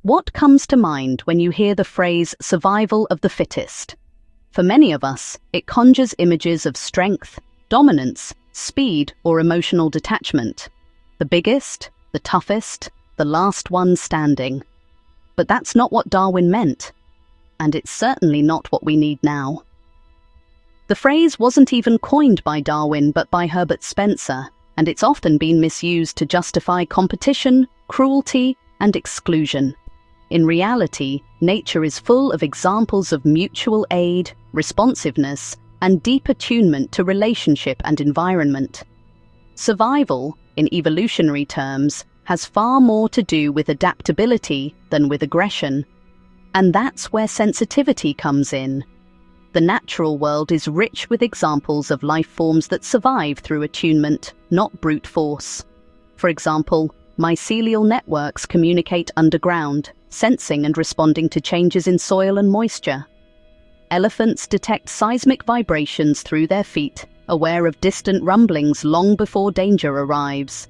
What comes to mind when you hear the phrase survival of the fittest? For many of us, it conjures images of strength, dominance, speed, or emotional detachment. The biggest, the toughest, the last one standing. But that's not what Darwin meant, and it's certainly not what we need now. The phrase wasn't even coined by Darwin but by Herbert Spencer, and it's often been misused to justify competition, cruelty, and exclusion. In reality, nature is full of examples of mutual aid, responsiveness, and deep attunement to relationship and environment. Survival, in evolutionary terms, has far more to do with adaptability than with aggression. And that's where sensitivity comes in. The natural world is rich with examples of life forms that survive through attunement, not brute force. For example, mycelial networks communicate underground, sensing and responding to changes in soil and moisture. Elephants detect seismic vibrations through their feet, aware of distant rumblings long before danger arrives.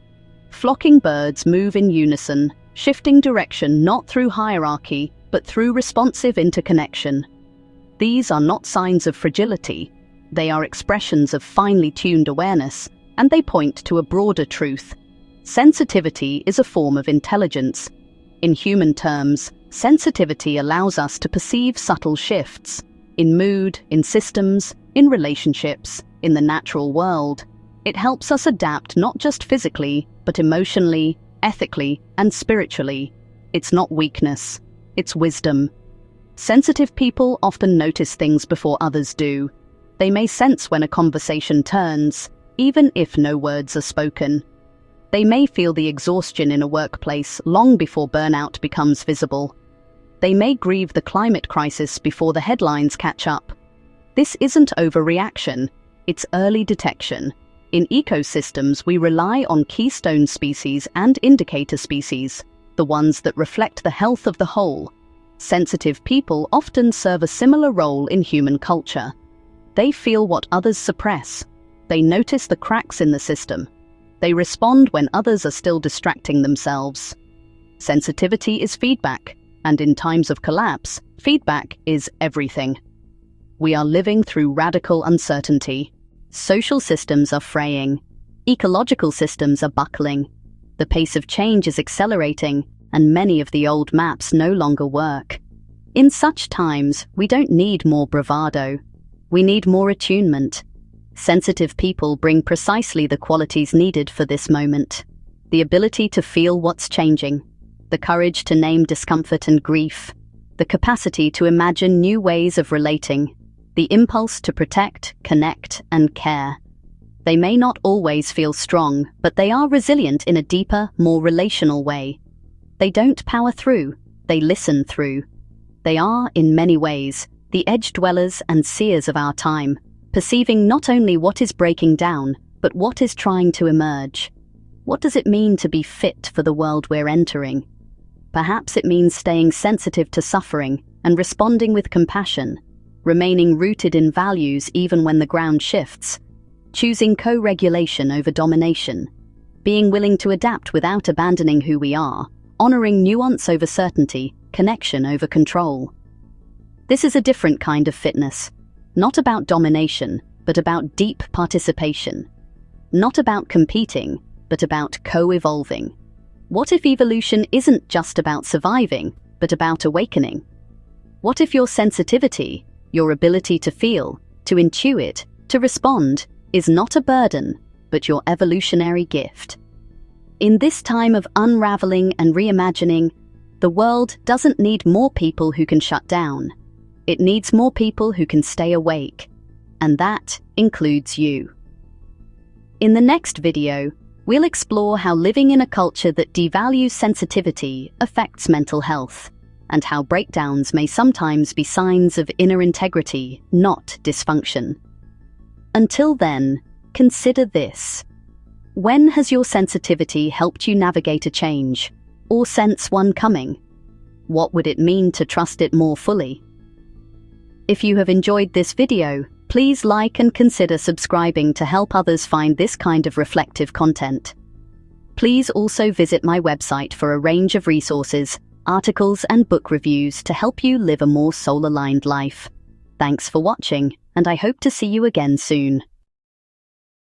Flocking birds move in unison, shifting direction not through hierarchy, but through responsive interconnection. These are not signs of fragility. They are expressions of finely tuned awareness, and they point to a broader truth. Sensitivity is a form of intelligence. In human terms, sensitivity allows us to perceive subtle shifts in mood, in systems, in relationships, in the natural world. It helps us adapt not just physically, but emotionally, ethically, and spiritually. It's not weakness, it's wisdom. Sensitive people often notice things before others do. They may sense when a conversation turns, even if no words are spoken. They may feel the exhaustion in a workplace long before burnout becomes visible. They may grieve the climate crisis before the headlines catch up. This isn't overreaction, it's early detection. In ecosystems, we rely on keystone species and indicator species, the ones that reflect the health of the whole. Sensitive people often serve a similar role in human culture. They feel what others suppress. They notice the cracks in the system. They respond when others are still distracting themselves. Sensitivity is feedback, and in times of collapse, feedback is everything. We are living through radical uncertainty. Social systems are fraying. Ecological systems are buckling. The pace of change is accelerating, and many of the old maps no longer work. In such times, we don't need more bravado. We need more attunement. Sensitive people bring precisely the qualities needed for this moment. The ability to feel what's changing, the courage to name discomfort and grief, the capacity to imagine new ways of relating, the impulse to protect, connect, and care. They may not always feel strong, but they are resilient in a deeper, more relational way. They don't power through, they listen through. They are, in many ways, the edge dwellers and seers of our time, perceiving not only what is breaking down, but what is trying to emerge. What does it mean to be fit for the world we're entering? Perhaps it means staying sensitive to suffering and responding with compassion, remaining rooted in values even when the ground shifts, choosing co-regulation over domination, being willing to adapt without abandoning who we are, honoring nuance over certainty, connection over control. This is a different kind of fitness, not about domination, but about deep participation. Not about competing, but about co-evolving. What if evolution isn't just about surviving, but about awakening? What if your sensitivity, your ability to feel, to intuit, to respond, is not a burden, but your evolutionary gift? In this time of unraveling and reimagining, the world doesn't need more people who can shut down. It needs more people who can stay awake, and that includes you. In the next video, we'll explore how living in a culture that devalues sensitivity affects mental health, and how breakdowns may sometimes be signs of inner integrity, not dysfunction. Until then, consider this. When has your sensitivity helped you navigate a change, or sense one coming? What would it mean to trust it more fully? If you have enjoyed this video, please like and consider subscribing to help others find this kind of reflective content. Please also visit my website for a range of resources, articles, and book reviews to help you live a more soul-aligned life. Thanks for watching, and I hope to see you again soon.